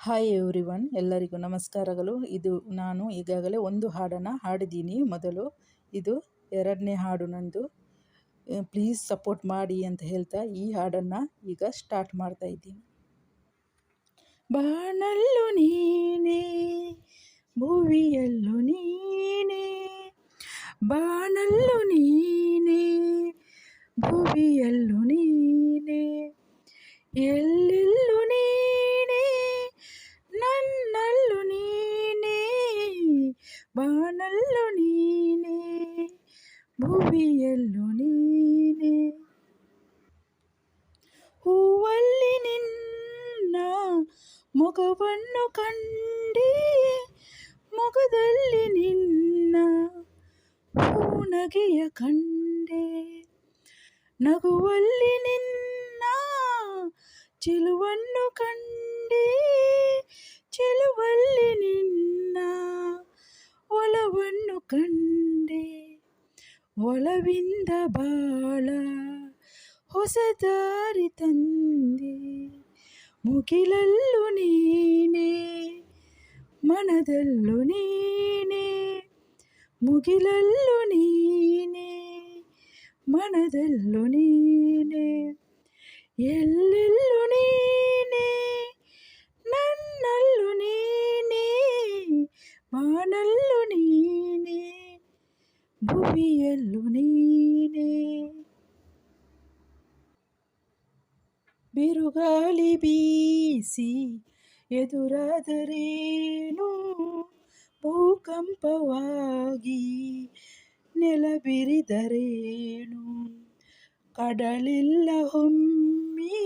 Hi everyone, ಎಲ್ಲರಿಗೂ ನಮಸ್ಕಾರಗಳು. ಇದು ನಾನು ಈಗಾಗಲೇ ಒಂದು ಹಾಡನ್ನು ಹಾಡಿದ್ದೀನಿ ಮೊದಲು. ಇದು ಎರಡನೇ ಹಾಡು ನಂದು. ಪ್ಲೀಸ್ ಸಪೋರ್ಟ್ ಮಾಡಿ ಅಂತ ಹೇಳ್ತಾ ಈ ಹಾಡನ್ನು ಈಗ ಸ್ಟಾರ್ಟ್ ಮಾಡ್ತಾ ಇದ್ದೀನಿ. ಬಾಣಲ್ಲು ನೀನೇ, ಭುವಿಯಲ್ಲು ನೀನೇ, ಬಾಣಲ್ಲು ನೀನೇ, ಭುವಿಯಲ್ಲು ನೀನೇ, ಎಲ್ಲೆಲ್ಲೂ ನೀನೇ, ನನ್ನಲ್ಲು ನೀನೇ, ಬಾಣಲ್ಲು ನೀನೇ, ಭುವಿಯಲ್ಲು ನೀನೇ. ಹೂವಲ್ಲಿ ನಿನ್ನ ಮೊಗವನ್ನು ಕಂಡೆ, ಮೊಗದಲ್ಲಿ ನಿನ್ನ ಹೂನಗೆಯ ಕಂಡೆ, ನಗುವಲ್ಲಿ ನಿನ್ನ ಚೆಲುವನ್ನು ಕಂಡೆ, ಚೆಲುವಲ್ಲಿ ನಿನ್ನ ಒಲವನ್ನು ಕಂಡೆ, ಒಲವಿಂದ ಬಾಳ ಹೊಸ ದಾರಿ ತಂದೆ, ಮುಗಿಲಲ್ಲೂ ನೀನೇ, ಮನದಲ್ಲೂ ನೀನೇ, ಮುಗಿಲಲ್ಲೂ ನೀನೇ, ಮನದಲ್ಲೂ ನೀನೇ, ಎಲ್ಲೆಲ್ಲೂ ನೀನೇ, ನನ್ನಲ್ಲೂ ನೀನೇ, ಬಾಣಲ್ಲೂ ನೀನೇ, ಭುವಿಯಲ್ಲೂ ನೀನೇ. ಬಿರುಗಾಳಿ ಬೀಸಿ ಎದುರಾದರೇನು, ಭೂಕಂಪವಾಗಿ ನೆಲ ಬಿರಿದರೇನು, ಕಡಲೆಲ್ಲ ಹೊಮ್ಮಿ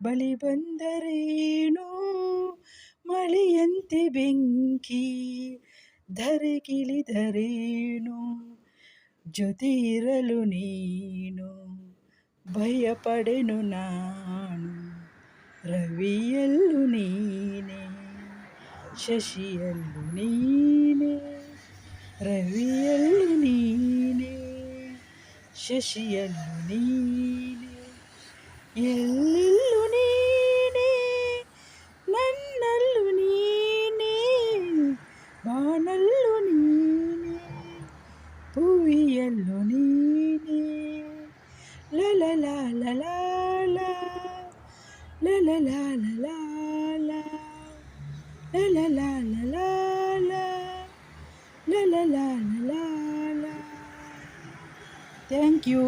ಬಳಿ ಬಂದರೇನು, ಮಳೆಯಂತೆ ಬೆಂಕಿ ಧರೆಗಿಳಿದರೇನು, ಜೊತೆ ಇರಲು ನೀನು ಭಯಪಡೆನು ನಾನು, ರವಿಯಲ್ಲೂ ನೀನೇ, ಶಶಿಯಲ್ಲೂ ನೀನೇ, ರವಿಯಲ್ಲೂ ನೀನೇ, ಶಶಿಯಲ್ಲೂ ನೀನೇ, ಎಲ್ಲೆಲ್ಲೂ ನೀನೇ, ನನ್ನಲ್ಲೂ ನೀನೇ, ಬಾಣಲ್ಲೂ ನೀನೇ, ಭುವಿಯಲ್ಲೂ ನೀನೇ. La la la la la la, la la la la la la, la la la la la la, la la la la la la. Thank you.